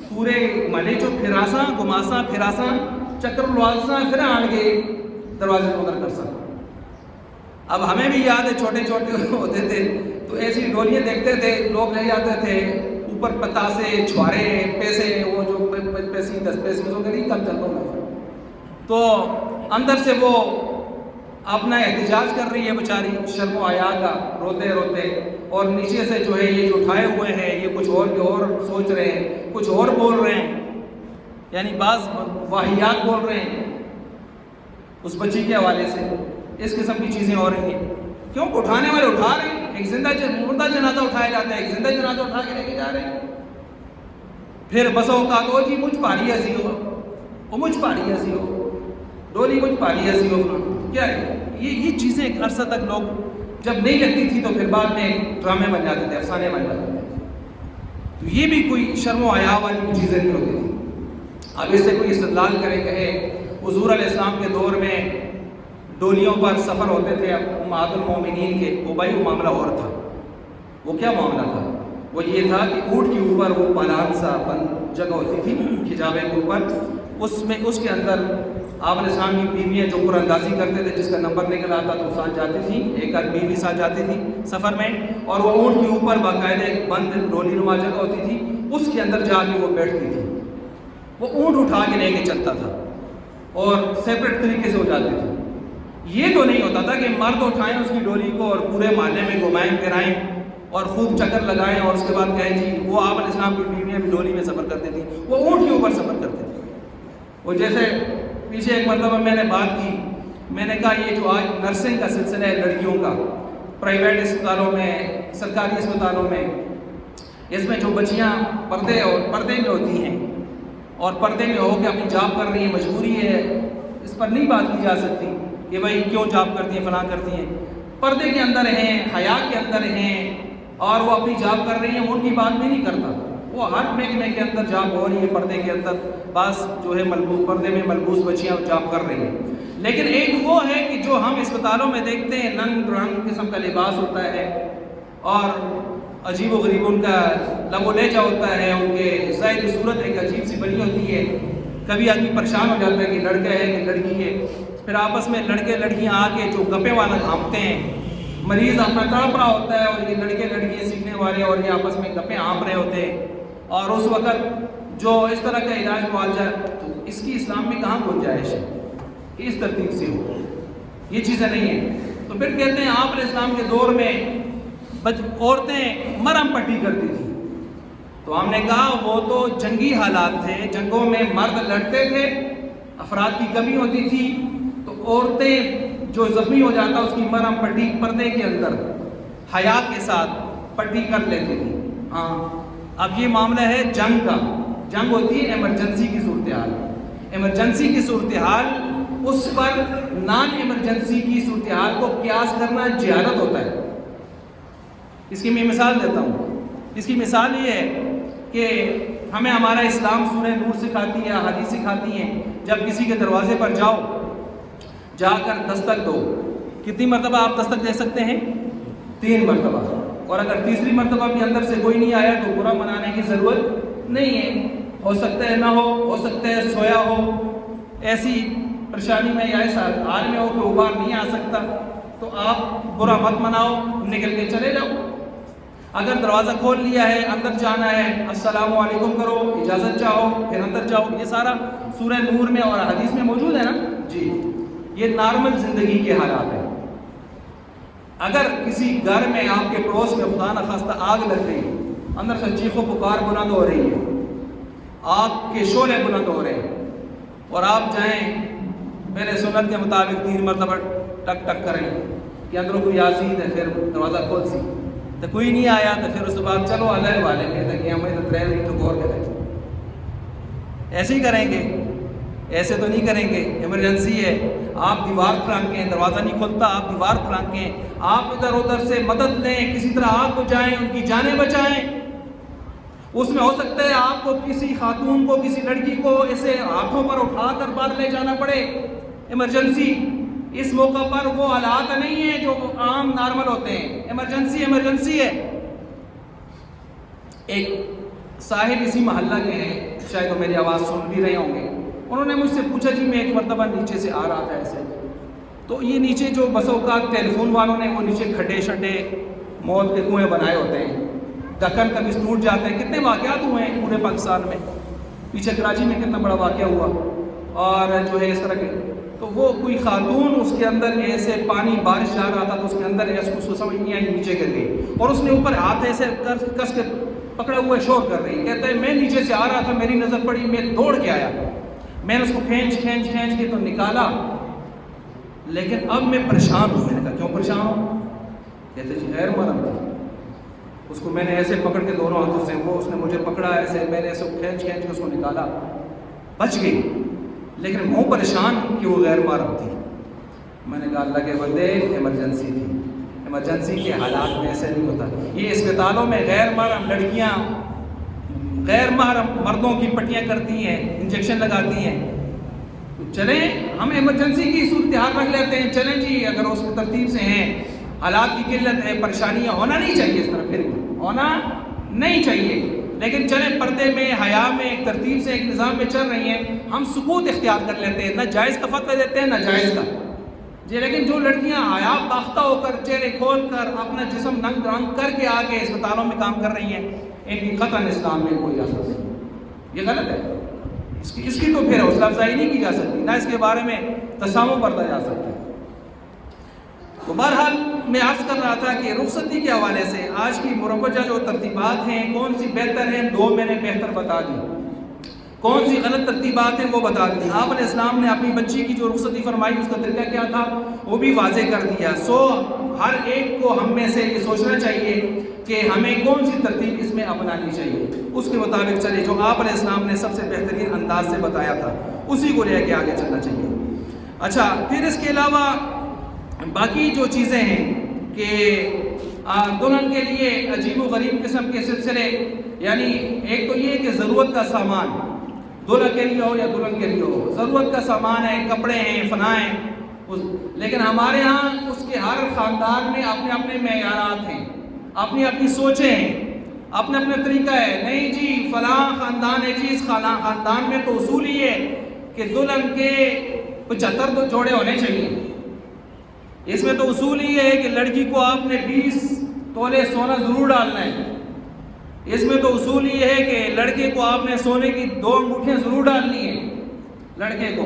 پورے ملے جو پھراساں گماساں پھراساں چکر لوالساں پھر آن کے دروازے کو ادھر کر سکتا۔ اب ہمیں بھی یاد ہے چھوٹے چھوٹے ہوتے تھے تو ایسی ڈولیاں دیکھتے تھے، لوگ لے جاتے تھے اوپر پتاسے چھوارے پیسے، وہ جو پیسے 10 پیسے نہیں کم چلتا ہوں، تو اندر سے وہ اپنا احتجاج کر رہی ہے بیچاری شرم و حیا کا، روتے روتے، اور نیچے سے جو ہے یہ جو اٹھائے ہوئے ہیں یہ کچھ اور سوچ رہے ہیں، کچھ اور بول رہے ہیں، یعنی بعض واہیات بول رہے ہیں اس بچی کے حوالے سے، اس قسم کی چیزیں ہو رہی ہیں۔ کیوں؟ اٹھانے والے اٹھا رہے ہیں، ایک مردہ جنازہ اٹھایا جاتا ہے، ایک زندہ جنازہ اٹھا کے لے کے جا رہے ہیں۔ پھر بس اوقات ہو جی مجھ پاری ایسی ہو، وہ مجھ پاری ایسی ہو، ڈولی مجھ پاری ایسی ہو، کیا ہے یہ چیزیں ایک عرصہ تک لوگ جب نہیں لگتی تھی تو پھر بعد میں ڈرامے بن جاتے تھے، افسانے بن جاتے تھے۔ تو یہ بھی کوئی شرم و حیا والی چیزیں نہیں ہوتی تھی۔ اب اس سے کوئی استدلال کرے کہے حضور علیہ السلام کے دور میں ڈولیوں پر سفر ہوتے تھے امہات المومنین کے، وہ بھائی وہ معاملہ اور تھا۔ وہ کیا معاملہ تھا؟ وہ یہ تھا کہ اونٹ کے اوپر وہ پالان سا بند جگہ ہوتی تھی کھجاوے کے اوپر، اس کے اندر آپ علیہ السلام کی بیویاں جو قرآن اندازی کرتے تھے، جس کا نمبر نکل آتا تو ساتھ جاتی تھی، ایک آدھ بیوی ساتھ جاتی تھی سفر میں، اور وہ اونٹ کے اوپر باقاعدہ ایک بند ڈولی نما جگہ ہوتی تھی، اس کے اندر جا کے وہ بیٹھتی تھی۔ وہ اونٹ اٹھا کے لے کے چلتا تھا اور سیپریٹ طریقے سے ہو جاتی تھی۔ یہ تو نہیں ہوتا تھا کہ مرد اٹھائیں اس کی ڈولی کو اور پورے محلے میں گھمائیں پھرائیں اور خوب چکر لگائیں اور اس کے بعد کہیں جی وہ آپ علیہ السلام کی بیویاں بھی ڈولی میں سفر کرتی تھی، وہ اونٹ کے اوپر سفر کرتے تھے۔ وہ جیسے پیچھے ایک مرتبہ میں نے بات کی، میں نے کہا یہ جو آج نرسنگ کا سلسلہ ہے لڑکیوں کا، پرائیویٹ اسپتالوں میں، سرکاری اسپتالوں میں، اس میں جو بچیاں پردے میں ہوتی ہیں اور پردے میں ہو کے اپنی جاب کر رہی ہیں، مجبوری ہے، اس پر نہیں بات کی جا سکتی کہ بھائی کیوں جاب کرتی ہیں، فلاں کرتی ہیں، پردے کے اندر ہیں، حیا کے اندر ہیں اور وہ اپنی جاب کر رہی ہیں، ان کی بات بھی نہیں کرتا۔ وہ ہر محکمے کے اندر جاب ہو رہی ہے، پردے کے اندر بعض جو ہے ملبوس پردے میں ملبوس بچیاں جاب کر رہی ہیں۔ لیکن ایک وہ ہے کہ جو ہم اسپتالوں میں دیکھتے ہیں، ننگ رنگ قسم کا لباس ہوتا ہے اور عجیب و غریب ان کا لب و لہجہ ہوتا ہے، ان کے ظاہری صورت ایک عجیب سی بنی ہوتی ہے۔ کبھی آدمی پریشان ہو جاتا ہے کہ لڑکا ہے کہ لڑکی ہے، پھر آپس میں لڑکے لڑکیاں آ کے جو گپے والا گھامتے ہیں، مریض اپنا تڑپ رہا ہوتا ہے اور یہ لڑکے لڑکیاں سیکھنے والے اور یہ آپس میں گپے ہانپ رہے ہوتے ہیں، اور اس وقت جو اس طرح کا علاج معالجہ، تو اس کی اسلام میں کہاں گنجائش ہے کہ اس ترتیب سے ہو؟ یہ چیزیں نہیں ہیں۔ تو پھر کہتے ہیں آپ علیہ السلام کے دور میں عورتیں مرہم پٹی کرتی تھیں، تو ہم نے کہا وہ تو جنگی حالات تھے، جنگوں میں مرد لڑتے تھے، افراد کی کمی ہوتی تھی، تو عورتیں جو زخمی ہو جاتا اس کی مرہم پٹی پردے کے اندر حیا کے ساتھ پٹی کر لیتی تھی۔ ہاں اب یہ معاملہ ہے جنگ کا، جنگ ہوتی ہے ایمرجنسی کی صورتحال، ایمرجنسی کی صورتحال، اس پر نان ایمرجنسی کی صورتحال کو قیاس کرنا جہالت ہوتا ہے۔ اس کی میں مثال دیتا ہوں۔ اس کی مثال یہ ہے کہ ہمیں ہمارا اسلام سورہ نور سکھاتی ہے، حدیث سکھاتی ہیں، جب کسی کے دروازے پر جاؤ، جا کر دستک دو۔ کتنی مرتبہ آپ دستک دے سکتے ہیں؟ 3 مرتبہ، اور اگر تیسری مرتبہ بھی اندر سے کوئی نہیں آیا تو برا منانے کی ضرورت نہیں ہے، ہو سکتا ہے نہ ہو سکتا ہے سویا ہو، ایسی پریشانی میں یا ایسا حال میں ہو کہ وہ باہر نہیں آ سکتا، تو آپ برا مت مناؤ، نکل کے چلے جاؤ۔ اگر دروازہ کھول لیا ہے، اندر جانا ہے، السلام علیکم کرو، اجازت چاہو، پھر اندر جاؤ۔ یہ سارا سورہ نور میں اور حدیث میں موجود ہے نا جی۔ یہ نارمل زندگی کے حالات ہیں۔ اگر کسی گھر میں آپ کے پڑوس میں خدا نخواستہ آگ لگ گئی، اندر سے چیخ و پکار بلند ہو رہی ہے، آگ کے شعلے بلند ہو رہے ہیں، اور آپ جائیں پہلے سنت کے مطابق 3 مرتبہ ٹک ٹک کریں کہ اندروں کوئی یاسین ہے، پھر دروازہ کھول سی، تو کوئی نہیں آیا تو پھر اس کے بعد چلو اللہ والے کہتے ہیں کہ ہمیں تو 3 ٹھکور کے دیں، ایسے ہی کریں گے۔ ایسے تو نہیں کریں گے، ایمرجنسی ہے، آپ دیوار پھرانکیں، دروازہ نہیں کھلتا، آپ دیوار پھرانکیں، آپ ادھر ادھر سے مدد لیں، کسی طرح آپ کو جائیں، ان کی جانیں بچائیں۔ اس میں ہو سکتا ہے آپ کو کسی خاتون کو، کسی لڑکی کو ایسے ہاتھوں پر اٹھا کر باہر لے جانا پڑے، ایمرجنسی۔ اس موقع پر وہ حالات نہیں ہیں جو عام نارمل ہوتے ہیں، ایمرجنسی ہے۔ ایک صاحب اسی محلہ کے ہیں، شاید وہ میری آواز سن بھی رہے ہوں گے، انہوں نے مجھ سے پوچھا جی میں ایک مرتبہ نیچے سے آ رہا تھا ایسے، تو یہ نیچے جو بس اوقات ٹیلی فون والوں نے وہ نیچے کھڈے شڈے موت کے کنویں بنائے ہوتے ہیں، ڈھکن کبھی ٹوٹ جاتے ہیں، کتنے واقعات ہوئے ہیں پورے پاکستان میں، پیچھے کراچی میں کتنا بڑا واقعہ ہوا، اور جو ہے اس طرح کے، تو وہ کوئی خاتون اس کے اندر ایسے پانی بارش جا رہا تھا تو اس کے اندر ایسے اس کو سمجھ نہیں آئی، نیچے گر گئی، اور اس نے اوپر ہاتھ ایسے کس کے پکڑے ہوئے شور کر رہی، کہتے ہیں میں نیچے سے آ رہا تھا، میری نظر پڑی، میں دوڑ کے آیا، میں نے اس کو کھینچ کے تو نکالا، لیکن اب میں پریشان ہوں۔ میں نے کہا کیوں پریشان ہوں؟ کہتے جی غیر محرم تھی، اس کو میں نے ایسے پکڑ کے دونوں ہاتھوں سے، وہ اس نے مجھے پکڑا ایسے، میں نے ایسے کھینچ کے اس کو نکالا، بچ گئی، لیکن وہ پریشان کہ وہ غیر محرم تھی۔ میں نے کہا اللہ کے بندے ایمرجنسی تھی، ایمرجنسی کے حالات میں ایسے نہیں ہوتا۔ یہ اسپتالوں میں غیر محرم لڑکیاں غیر محرم مردوں کی پٹیاں کرتی ہیں، انجیکشن لگاتی ہیں، تو چلیں ہم ایمرجنسی کی صورتحال رکھ لیتے ہیں، چلیں جی اگر اس ترتیب سے ہیں، حالات کی قلت ہے، پریشانیاں ہونا نہیں چاہیے، اس طرح پھر ہونا نہیں چاہیے، لیکن چلیں پردے میں، حیا میں، ایک ترتیب سے، ایک نظام میں چل رہی ہیں، ہم سکوت اختیار کر لیتے ہیں، نہ جائز کا فتویٰ دیتے ہیں نہ جائز کا جی۔ لیکن جو لڑکیاں حیا باختہ ہو کر، چہرے کھول کر، اپنا جسم ننگ رنگ کر کے آگے اسپتالوں میں کام کر رہی ہیں، ان کی قطعاً اسلام میں کوئی اجازت نہیں، یہ غلط ہے، اس کی تو پھر حوصلہ افزائی نہیں کی جا سکتی، نہ اس کے بارے میں تسامح برتا جا سکتا ہے۔ تو بہرحال میں عرض کر رہا تھا کہ رخصتی کے حوالے سے آج کی مروجہ جو ترتیبات ہیں کون سی بہتر ہیں، دو میں نے بہتر بتا دی، کون سی غلط ترتیبات ہیں وہ بتا دی۔ آپ علیہ السلام نے اپنی بچی کی جو رخصتی فرمائی اس کا طریقہ کیا تھا وہ بھی واضح کر دیا۔ سو ہر ایک کو ہم میں سے یہ سوچنا چاہیے کہ ہمیں کون سی ترتیب اس میں اپنانی چاہیے، اس کے مطابق چلے، جو آپ علیہ السلام نے سب سے بہترین انداز سے بتایا تھا اسی کو لے کے آگے چلنا چاہیے۔ اچھا، پھر اس کے علاوہ باقی جو چیزیں ہیں کہ دلہن کے لیے عجیب و غریب قسم کے سلسلے، یعنی ایک تو یہ کہ ضرورت کا سامان دلہن کے لیے ہو یا دلہن کے لیے ہو، ضرورت کا سامان ہے، کپڑے ہیں، فلاں ہیں، لیکن ہمارے ہاں اس کے ہر خاندان میں اپنے اپنے معیارات ہیں، اپنی اپنی سوچیں ہیں، اپنا اپنا طریقہ ہے۔ نہیں جی فلاں خاندان ہے جی، اس خاندان میں تو اصول ہی ہے کہ دلہن کے 75 جوڑے ہونے چاہیے، اس میں تو اصول ہی ہے کہ لڑکی کو آپ نے 20 تولے سونا ضرور ڈالنا ہے، اس میں تو اصول یہ ہے کہ لڑکے کو آپ نے سونے کی 2 انگوٹھیاں ضرور ڈالنی ہیں، لڑکے کو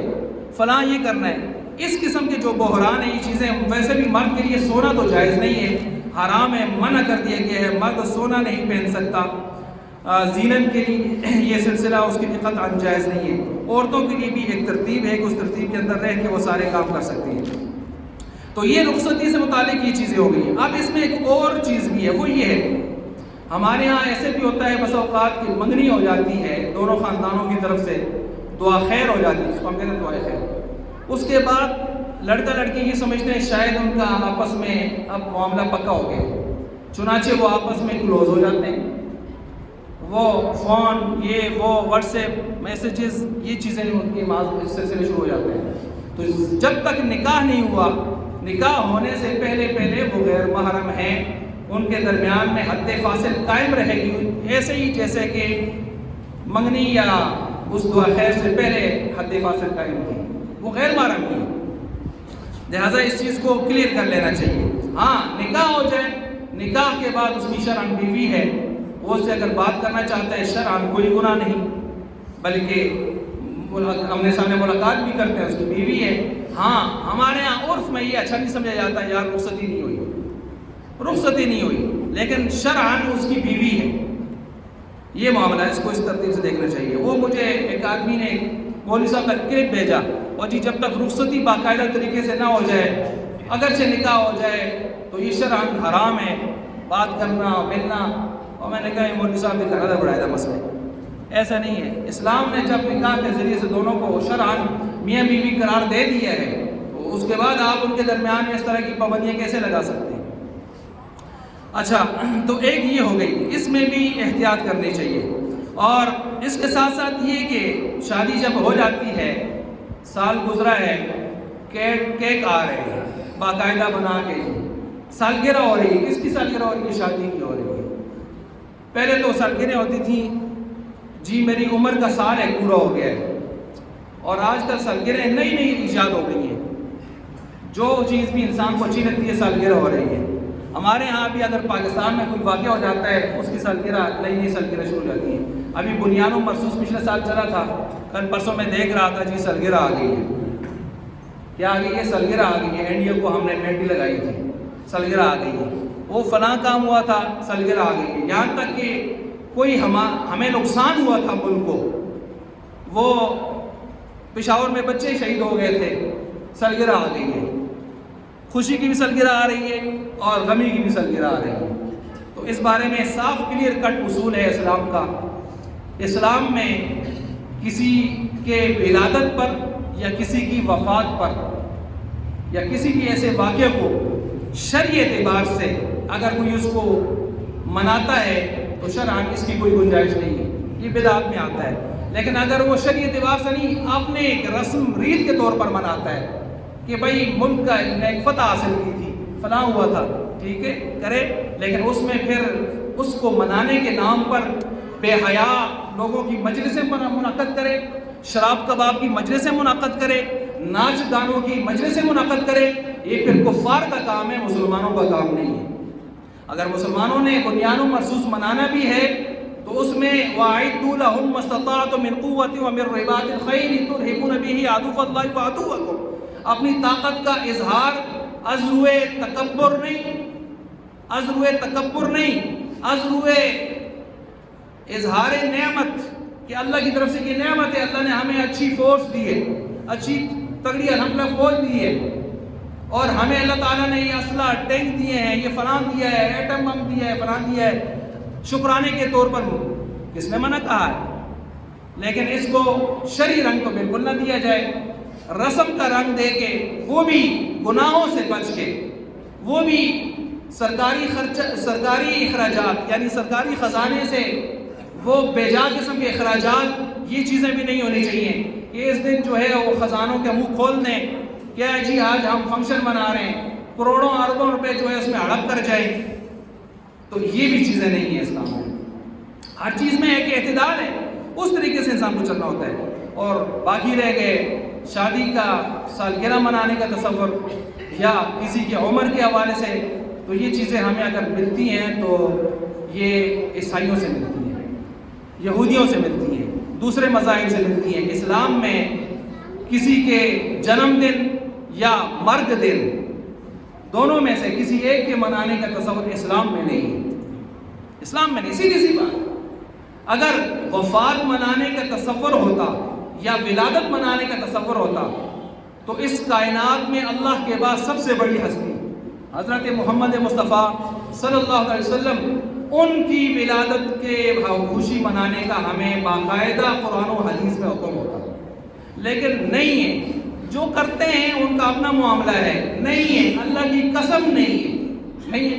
فلاں یہ کرنا ہے۔ اس قسم کے جو بحران ہیں، یہ چیزیں ویسے بھی مرد کے لیے سونا تو جائز نہیں ہے، حرام ہے، منع کر دیا گیا ہے، مرد سونا نہیں پہن سکتا، زینت کے لیے یہ سلسلہ اس کے لیے قطعاً جائز نہیں ہے۔ عورتوں کے لیے بھی ایک ترتیب ہے کہ اس ترتیب کے اندر رہ کے وہ سارے کام کر سکتی ہیں۔ تو یہ رخصتی سے متعلق یہ چیزیں ہو گئی ہیں۔ اب اس میں ایک اور چیز بھی ہے، وہ یہ ہے ہمارے ہاں ایسے بھی ہوتا ہے بس اوقات کی منگنی ہو جاتی ہے دونوں خاندانوں کی طرف سے، دعا خیر ہو جاتی ہے، اس کو ہم کہتے ہیں دعا خیر۔ اس کے بعد لڑکا لڑکی یہ سمجھتے ہیں شاید ان کا آپس میں اب معاملہ پکا ہو گیا، چنانچہ وہ آپس میں کلوز ہو جاتے ہیں، وہ فون، یہ وہ واٹس ایپ میسیجز، یہ چیزیں ان کے سلسلے شروع ہو جاتے ہیں۔ تو جب تک نکاح نہیں ہوا، نکاح ہونے سے پہلے وہ غیر محرم ہیں، ان کے درمیان میں حد فاصل قائم رہے گی، ایسے ہی جیسے کہ منگنی یا اس دعا خیر سے پہلے حد فاصل قائم تھی، وہ غیر محرم کی، لہٰذا اس چیز کو کلیئر کر لینا چاہیے۔ ہاں نکاح ہو جائے، نکاح کے بعد اس کی شرعاً بیوی ہے، وہ اس سے اگر بات کرنا چاہتا ہے شرعاً کوئی گناہ نہیں، بلکہ ہم سامنے ملاقات بھی کرتے ہیں، اس کی بیوی ہے۔ ہاں ہمارے ہاں عرف میں یہ اچھا نہیں سمجھا جاتا یار رخصتی نہیں ہوئی، لیکن شرعاً اس کی بیوی ہے، یہ معاملہ ہے، اس کو اس ترتیب سے دیکھنا چاہیے۔ وہ مجھے ایک آدمی نے مولوی صاحب کا کلپ بھیجا، اور جی جب تک رخصتی باقاعدہ طریقے سے نہ ہو جائے، اگرچہ نکاح ہو جائے تو یہ شرعاً حرام ہے بات کرنا ملنا، اور میں نے کہا یہ مولوی صاحب نے گھر بڑھایا تھا مسئلہ، ایسا نہیں ہے. اسلام نے جب نکاح کے ذریعے سے دونوں کو شرعاً میاں بیوی قرار دے دیا ہے تو اس کے بعد آپ ان کے درمیان میں اس طرح کی پابندیاں کیسے لگا سکتے ہیں؟ اچھا، تو ایک یہ ہو گئی، اس میں بھی احتیاط کرنی چاہیے. اور اس کے ساتھ ساتھ یہ کہ شادی جب ہو جاتی ہے، سال گزرا ہے، کیک آ رہے ہیں باقاعدہ بنا کے، سالگرہ ہو رہی ہے. کس کی سالگرہ ہو رہی ہے؟ شادی کی ہو رہی ہے. پہلے تو سالگرہیں ہوتی تھیں، جی میری عمر کا سال ہے پورا ہو گیا ہے. اور آج کل سالگرہیں نئی نئی ایجاد ہو گئی ہیں. جو چیز بھی انسان کو اچھی لگتی ہے سالگرہ ہو رہی ہے. ہمارے ہاں بھی اگر پاکستان میں کوئی واقعہ ہو جاتا ہے اس کی سالگرہ، نئی نئی سالگرہ شروع ہو جاتی ہیں. ابھی بنیانوں مرسوس پچھلے سال چلا تھا، کل پرسوں میں دیکھ رہا تھا، جی سالگرہ آ گئی ہے. کیا آ گئی ہے؟ سالگرہ آ گئی ہے. انڈیا کو ہم نے مہندی لگائی تھی، سالگرہ آ گئی ہے. وہ فلاں کام ہوا تھا، سالگرہ آ گئی ہے. یہاں تک کہ کوئی ہمیں نقصان ہوا تھا ملک کو، وہ پشاور میں بچے شہید ہو گئے تھے، سالگرہ آ گئی ہے. خوشی کی بھی سالگرہ آ رہی ہے اور غمی کی بھی سالگرہ آ رہی ہے. تو اس بارے میں صاف کلیئر کٹ اصول ہے اسلام کا. اسلام میں کسی کے ولادت پر یا کسی کی وفات پر یا کسی بھی ایسے واقعے کو شرعی اعتبار سے اگر کوئی اس کو مناتا ہے تو شرعاً اس کی کوئی گنجائش نہیں ہے، یہ بدعت میں آتا ہے. لیکن اگر وہ شرعی اعتبار سے نہیں، اپنے ایک رسم ریت کے طور پر مناتا ہے کہ بھائی ملک کا ایک فتح حاصل کی تھی، فلاں ہوا تھا، ٹھیک ہے کرے، لیکن اس میں پھر اس کو منانے کے نام پر بے حیا لوگوں کی مجلسیں منعقد کرے، شراب کباب کی مجلسیں منعقد کرے، ناچ گانوں کی مجلسیں منعقد کرے، یہ پھر کفار کا کام ہے، مسلمانوں کا کام نہیں ہے. اگر مسلمانوں نے بنیان و مرسوس منانا بھی ہے تو اس میں وَأَعِدُّوا لَهُم مَّا اسْتَطَعْتُم مِّن قُوَّةٍ وَمِن رِّبَاطِ الْخَيْلِ تُرْهِبُونَ بِهِ عَدُوَّ اللَّهِ وَعَدُوَّكُمْ. اپنی طاقت کا اظہار ازروِ تکبر نہیں، ازروِ اظہار نعمت کہ اللہ کی طرف سے یہ نعمت ہے، اللہ نے ہمیں اچھی فورس دی ہے، اچھی تگڑی الحمدللہ فوج دی ہے، اور ہمیں اللہ تعالیٰ نے یہ اسلحہ ٹینک دیے ہیں، یہ فلاں دیا ہے، ایٹم بم دیا ہے، فلاں دیا ہے، شکرانے کے طور پر کس نے منع کہا ہے؟ لیکن اس کو شرعی رنگ تو بالکل نہ دیا جائے. رسم کا رنگ دے کے، وہ بھی گناہوں سے بچ کے، وہ بھی سرکاری اخراجات یعنی سرکاری خزانے سے وہ بے جا قسم کے اخراجات، یہ چیزیں بھی نہیں ہونی چاہیے کہ اس دن جو ہے وہ خزانوں کے منہ کھول دیں، کیا جی آج ہم فنکشن منا رہے ہیں، کروڑوں اربوں روپے جو ہے اس میں ہڑپ کر جائیں. تو یہ بھی چیزیں نہیں ہیں اسلام میں. ہر چیز میں ایک اعتدال ہے، اس طریقے سے انسان کو چلنا ہوتا ہے. اور باقی رہ گئے شادی کا سالگرہ منانے کا تصور یا کسی کی عمر کے حوالے سے، تو یہ چیزیں ہمیں اگر ملتی ہیں تو یہ عیسائیوں سے ملتی ہیں، یہودیوں سے ملتی ہیں، دوسرے مذاہب سے ملتی ہیں. اسلام میں کسی کے جنم دن یا مرگ دن، دونوں میں سے کسی ایک کے منانے کا تصور اسلام میں نہیں ہے. اسلام میں نہیں. سیدھی سی بات، اگر وفات منانے کا تصور ہوتا یا ولادت منانے کا تصور ہوتا تو اس کائنات میں اللہ کے بعد سب سے بڑی ہستی حضرت محمد مصطفیٰ صلی اللہ علیہ وسلم، ان کی ولادت کے خوشی منانے کا ہمیں باقاعدہ قرآن و حدیث میں حکم ہوتا. لیکن نہیں ہے. جو کرتے ہیں ان کا اپنا معاملہ ہے، نہیں ہے، اللہ کی قسم نہیں ہے.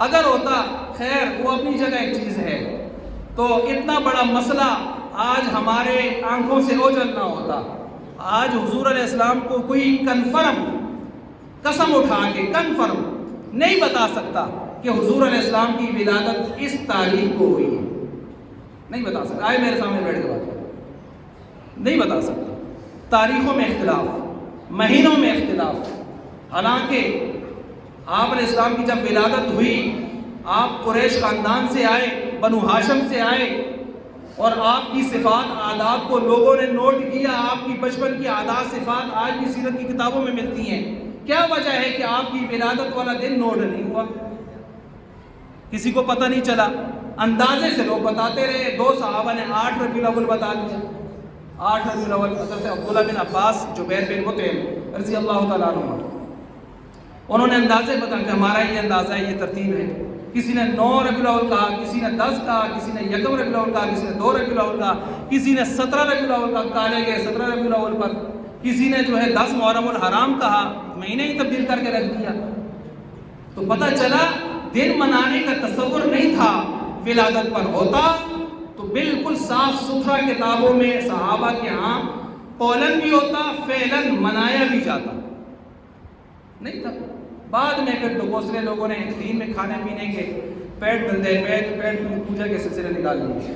اگر ہوتا خیر، وہ اپنی جگہ ایک چیز ہے. تو اتنا بڑا مسئلہ آج ہمارے آنکھوں سے اوجھل نہ ہوتا. آج حضور علیہ السلام کو کوئی کنفرم قسم اٹھا کے کنفرم نہیں بتا سکتا کہ حضور علیہ السلام کی ولادت اس تاریخ کو ہوئی ہے. نہیں بتا سکتا. آئے میرے سامنے بیٹھ کے بات کریں. نہیں بتا سکتا. تاریخوں میں اختلاف، مہینوں میں اختلاف. حالانکہ آپ علیہ السلام کی جب ولادت ہوئی، آپ قریش خاندان سے آئے، بنو ہاشم سے آئے، اور آپ کی صفات عادات کو لوگوں نے نوٹ کیا. آپ کی بچپن کی عادات صفات آج بھی سیرت کی کتابوں میں ملتی ہیں. کیا وجہ ہے کہ آپ کی ولادت والا دن نوٹ نہیں ہوا؟ کسی کو پتہ نہیں چلا. اندازے سے لوگ بتاتے رہے. 2 صحابہ نے 8 ربیع الاول بتا دیا. 8 ربیع الاول. حضرت عبداللہ بن عباس، جبیر بن مطعم رضی اللہ تعالیٰ عنہ، انہوں نے اندازے بتا کہ ہمارا یہ اندازہ ہے، یہ ترتیب ہے. کسی نے 9 ربیع الاول کہا، کسی نے 10 کہا، کسی نے 1 ربیع الاول کہا، کسی نے 2 ربیع الاول کہا، کسی نے 17 ربیع الاول کا کالے گئے 17 ربیع الاول پر، کسی نے جو ہے 10 محرم الحرام کہا، مہینے ہی تبدیل کر کے رکھ دیا۔ تو پتہ چلا دن منانے کا تصور نہیں تھا، ولادت پر ہوتا تو بالکل صاف ستھرا کتابوں میں صحابہ کے ہاں قولاً بھی ہوتا، فعلاً منایا بھی جاتا نہیں تھا۔ بعد میں پھر دوسرے لوگوں نے دین میں کھانے پینے کے پیٹ بندے پیٹ پوجا کے سلسلے نکال لیے۔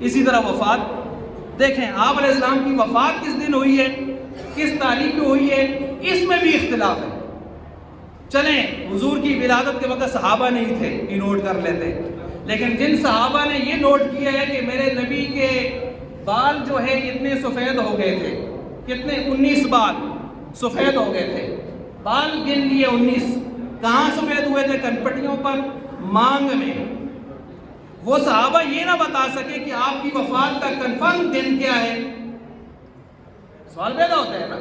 اسی طرح وفات دیکھیں، آپ علیہ السلام کی وفات کس دن ہوئی ہے، کس تاریخ کو ہوئی ہے، اس میں بھی اختلاف ہے۔ چلیں حضور کی ولادت کے وقت صحابہ نہیں تھے کہ نوٹ کر لیتے، لیکن جن صحابہ نے یہ نوٹ کیا ہے کہ میرے نبی کے بال جو ہے اتنے سفید ہو گئے تھے، کتنے 19 بال سفید ہو گئے تھے، بال گن لیے 19، کہاں سفید ہوئے تھے؟ کنپٹیوں پر، مانگ میں۔ وہ صحابہ یہ نہ بتا سکے کہ آپ کی وفات کا کنفرم دن کیا ہے، سوال پیدا ہوتا ہے نا،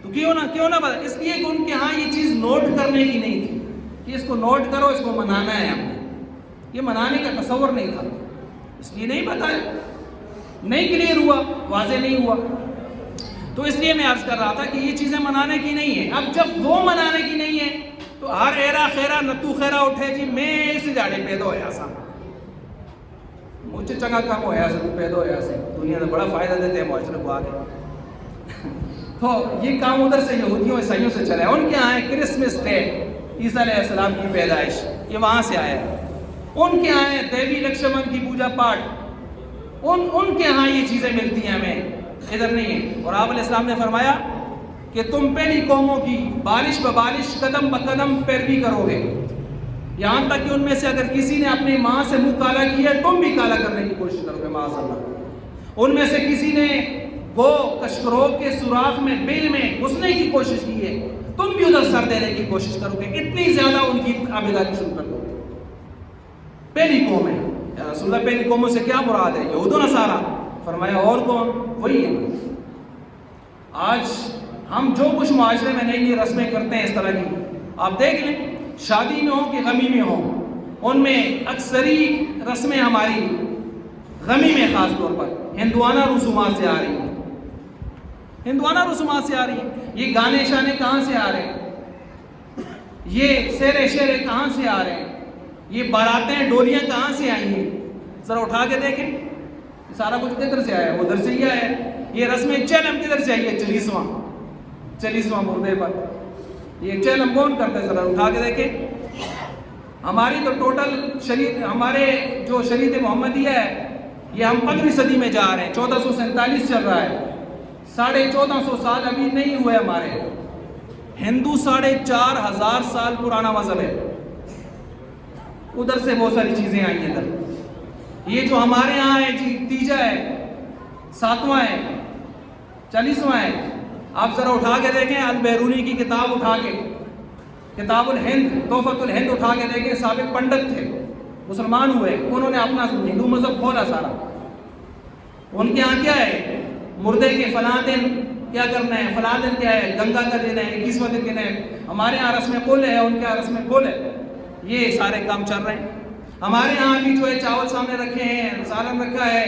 تو کیوں نہ بتا، اس لیے کہ ان کے ہاں یہ چیز نوٹ کرنے کی نہیں تھی کہ اس کو نوٹ کرو، اس کو منانا ہے ہم نے، یہ منانے کا تصور نہیں تھا، اس لیے نہیں بتایا، نہیں کلیئر ہوا، واضح نہیں ہوا۔ تو اس لیے میں عرض کر رہا تھا کہ یہ چیزیں منانے کی نہیں ہیں۔ اب جب وہ منانے کی نہیں ہے تو ہر ایرا خیرا نتو خیرا اٹھے جی میں اس جاڑے پیدا ہویا سا، مجھے چنگا کام ہویا سا، تو پیدا ہویا سے دنیا میں بڑا فائدہ دیتے ہیں معاشرے کو آگے۔ تو یہ کام ادھر سے یہودیوں عیسائیوں سے چلا ہے، ان کے یہاں ہے کرسمس ڈے، عیسیٰ علیہ السلام کی پیدائش، یہ وہاں سے آیا ہے۔ ان کے یہاں ہے دیوی لکشمن کی پوجا پاٹ، ان کے یہاں یہ چیزیں ملتی ہیں، ہمیں ادھر نہیں ہے۔ اور آپ علیہ السلام نے فرمایا کہ تم پہلی قوموں کی بالش ببالش قدم بقدم پیروی کرو گے، یہاں تک کہ ان میں سے اگر کسی نے اپنی ماں سے منہ کالا کیا تم بھی کالا کرنے کی کوشش کرو گے معاذ اللہ۔ ان میں سے کسی نے وہ کشکروگ کے سوراخ میں بل میں گھسنے کی کوشش کی ہے تم بھی ادھر سر دینے کی کوشش کرو گے، اتنی زیادہ ان کی عابداری شروع کر دو گے۔ پہلی قوم ہے، یا رسول اللہ پہلی قوموں سے کیا مراد ہے؟ یہود و نصارہ۔ فرمایا اور کون؟ وہی ہے۔ آج ہم جو کچھ معاشرے میں نئی نئی رسمیں کرتے ہیں اس طرح کی، آپ دیکھ لیں، شادی میں ہوں کہ غمی میں ہوں، ان میں اکثری رسمیں ہماری غمی میں خاص طور پر ہندوانہ رسومات سے آ رہی ہیں، ہندوانہ رسومات سے آ رہی ہیں۔ یہ گانے شانے کہاں سے آ رہے ہیں؟ یہ سیرے شیرے کہاں سے آ رہے ہیں؟ یہ باراتیں ڈولیاں کہاں سے آئی ہیں؟ ذرا اٹھا کے دیکھیں، سارا کچھ کدھر سے آیا ہے؟ ادھر سے ہی آیا ہے۔ یہ رسم چیلم کدھر سے آئی ہے؟ 40واں مردے پر یہ چیلم کون کرتا ہے؟ ذرا اٹھا کے دیکھیں۔ ہماری تو ٹوٹل شریعت، ہمارے جو شریعت محمدیہ ہے یہ ہم 15ویں صدی میں جا رہے ہیں، 1447 چل رہا ہے، 1450 سال ابھی نہیں ہوئے ہمارے۔ ہندو 4500 سال پرانا مذہب ہے، ادھر سے بہت ساری چیزیں آئی ہیں ادھر۔ یہ جو ہمارے ہاں ہے جی تیجا ہے، 7واں ہے، 40واں ہے، آپ ذرا اٹھا کے دیکھیں البیرونی کی کتاب اٹھا کے، کتاب الہند، تحفۃ الہند اٹھا کے دیکھیں، سابق پنڈت تھے، مسلمان ہوئے، انہوں نے اپنا ہندو مذہب کھولا سارا۔ ان کے ہاں کیا ہے؟ مردے کے فلاں دن کیا کرنا ہے، فلاں دن کیا ہے، گنگا کا دن ہے، 21واں دن ہے۔ ہمارے ہاں رسم قول ہے، ان کے ہاں رسم قول ہے، یہ سارے کام چل رہے ہیں۔ ہمارے ہاں بھی جو ہے چاول سامنے رکھے ہیں، سالن رکھا ہے،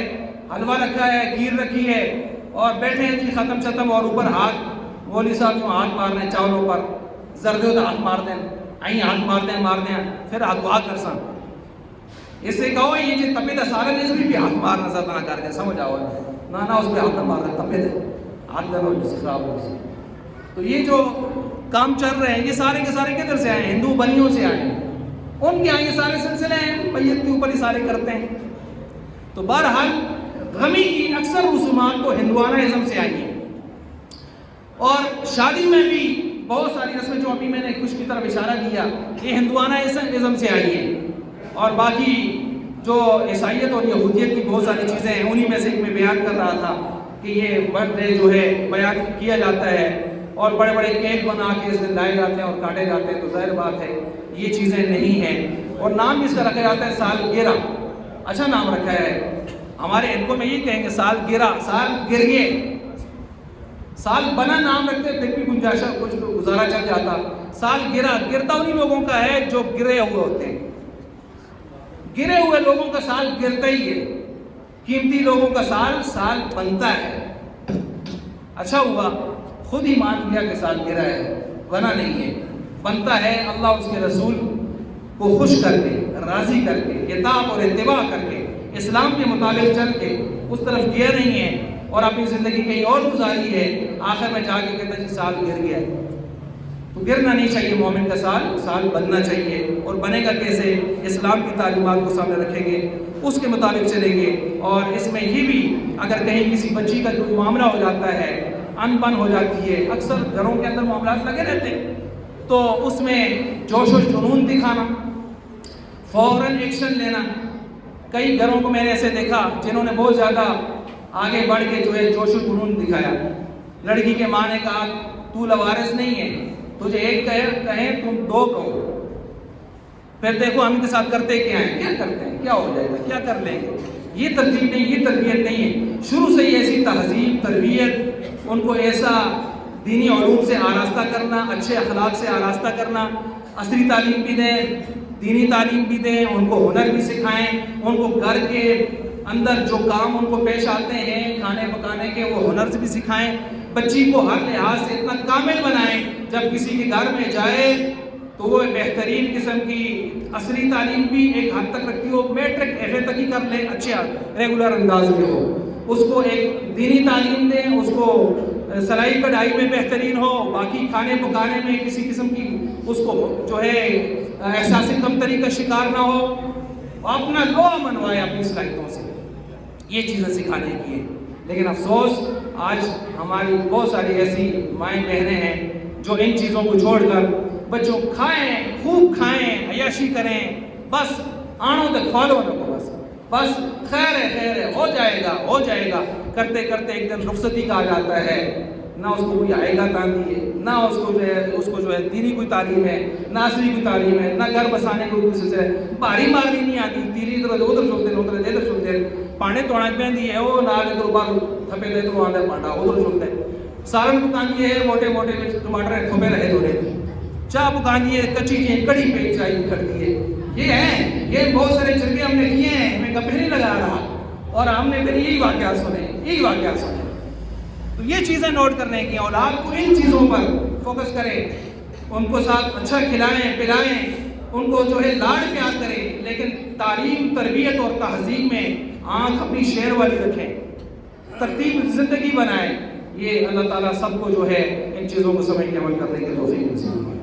حلوہ رکھا ہے، کھیر رکھی ہے، اور بیٹھے ہیں جی ختم شتم، اور اوپر ہاتھ، مولوی صاحب جو ہاتھ مار رہے ہیں چاولوں پر، زردے تو ہاتھ مار دیں، آئیں ہاتھ مار دیں، پھر ہاتھ دعا کر سن۔ اس سے کہو یہ جو تپے دا سالن اس بھی ہاتھ مارنا زیادہ نہ کر کے سمجھ آؤ نہ اس پہ ہاتھ نہ مار رہے تپے دے ہاتھ نہ جس خراب ہو سے۔ تو یہ جو کام چل رہے ہیں یہ سارے کے سارے کدھر سے آئے ہیں؟ ہندو بنیوں سے آئے ہیں، ان کے آئے سارے سلسلے ہیں، میت کے اوپر ہی سارے کرتے ہیں۔ تو بہرحال غمی کی اکثر رسومات تو ہندوانہ ازم سے آئی ہیں، اور شادی میں بھی بہت ساری رسمیں جو ابھی میں نے کچھ کی طرف اشارہ کیا یہ ہندوانہ ازم سے آئی ہیں، اور باقی جو عیسائیت اور یہودیت کی بہت ساری چیزیں ہیں انہی میں سے ایک میں بیان کر رہا تھا کہ یہ برتھ ڈے جو ہے بیان کیا جاتا ہے، اور بڑے بڑے کیک بنا کے اس دن لائے جاتے ہیں اور کاٹے جاتے ہیں، تو ظاہر بات ہے یہ چیزیں نہیں ہیں۔ اور نام اس کا رکھا جاتا ہے سالگرہ، اچھا نام رکھا ہے، ہمارے ان کو میں یہ کہیں گے سالگرہ، سال گریے، سال بنا نام رکھتے پھر بھی گنجائش کچھ گزارا چل جاتا۔ سال گرا، گرتا انہی لوگوں کا ہے جو گرے ہوئے ہوتے ہیں، گرے ہوئے لوگوں کا سال گرتا ہی ہے، قیمتی لوگوں کا سال بنتا ہے۔ اچھا ہوا خود ہی مان لیا کہ سال گرا ہے، بنا نہیں ہے، بنتا ہے۔ اللہ اس کے رسول کو خوش کر کے، راضی کر کے، اطاعت اور اتباع کر کے، اسلام کے مطابق چل کے اس طرف گئے نہیں ہے اور اپنی زندگی کہیں اور گزاری ہے، آخر میں جا کے کہتا جی سال گر گیا ہے۔ تو گرنا نہیں چاہیے، مومن کا سال بننا چاہیے، اور بنے گا کیسے؟ اسلام کی تعلیمات کو سامنے رکھیں گے، اس کے مطابق چلیں گے۔ اور اس میں یہ بھی اگر کہیں کسی بچی کا کوئی معاملہ ہو جاتا ہے، ان بن ہو جاتی ہے، اکثر گھروں کے اندر معاملات لگے رہتے ہیں، تو اس میں جوش و جنون دکھانا، فوراً ایکشن لینا۔ کئی گھروں کو میں نے ایسے دیکھا جنہوں نے بہت زیادہ آگے بڑھ کے جو ہے جوش و جنون دکھایا۔ لڑکی کے ماں نے کہا تو لوارث نہیں ہے، تجھے ایک کہیں تم دو کہو۔ پھر دیکھو ہم ان کے ساتھ کرتے کیا ہیں، کیا کرتے ہیں، کیا ہو جائے گا، کیا کر لیں گے۔ یہ ترتیب نہیں، یہ تربیت نہیں ہے۔ شروع سے ہی ایسی تہذیب، تربیت، ان کو ایسا دینی علوم سے آراستہ کرنا، اچھے اخلاق سے آراستہ کرنا، عصری تعلیم بھی دیں، دینی تعلیم بھی دیں، ان کو ہنر بھی سکھائیں، ان کو گھر کے اندر جو کام ان کو پیش آتے ہیں کھانے پکانے کے وہ ہنر سے بھی سکھائیں، بچی کو ہر لحاظ سے اتنا کامل بنائیں، جب کسی کے گھر میں جائے تو وہ بہترین قسم کی عصری تعلیم بھی ایک حد تک رکھتی ہو، میٹرک ایف اے تک ہی کر لے، اچھے ریگولر انداز میں ہو، اس کو ایک دینی تعلیم دیں، اس کو سلائی کڑھائی میں بہترین ہو، باقی کھانے پکانے میں کسی قسم کی اس کو جو ہے احساس کمتری کا شکار نہ ہو، اپنا لوہا منوائے اپنی صلاحیتوں سے، یہ چیزیں سکھانے کی ہے۔ لیکن افسوس آج ہماری بہت ساری ایسی مائیں بہنیں ہیں جو ان چیزوں کو چھوڑ کر بچوں کھائیں، خوب کھائیں، عیاشی کریں، بس آنوں تک کھولو نہ کو، بس خیر ہے ہو جائے گا کرتے کرتے ایک دن رخصتی کا آ جاتا ہے، نہ اس کو کوئی آئے گا تعلیم ہے، نہ اس کو جو ہے دینی کوئی تعلیم ہے، نہ عصری کوئی تعلیم ہے، نہ گھر بسانے کو کسی سے باری مارنی نہیں آتی، تیری ادھر ادھر چلتے پانے توڑا پہ دی ہے وہ نہ ادھر بار تھپے دے تو آدھے پانڈا ادھر چلتے سارن پکان دیے ہے، موٹے موٹے ٹماٹر تھوپے رہے دورے چاہ پکان دیے، کچی چیز کڑی پہ چاہیے کر دیے، یہ ہے، یہ بہت سارے چرکے ہم نے کیے ہیں، ہمیں گپے نہیں لگا رہا، اور ہم نے پھر یہی واقعات سنے۔ تو یہ چیزیں نوٹ کرنے کی، اولاد کو ان چیزوں پر فوکس کریں، ان کو ساتھ اچھا کھلائیں پلائیں، ان کو جو ہے لاڑ پیار کریں، لیکن تعلیم، تربیت اور تہذیب میں آنکھ اپنی شیر والی رکھیں، ترتیب زندگی بنائیں۔ یہ اللہ تعالیٰ سب کو جو ہے ان چیزوں کو سمجھ کے عمل کرنے کے توفیق نصیب فرمائے۔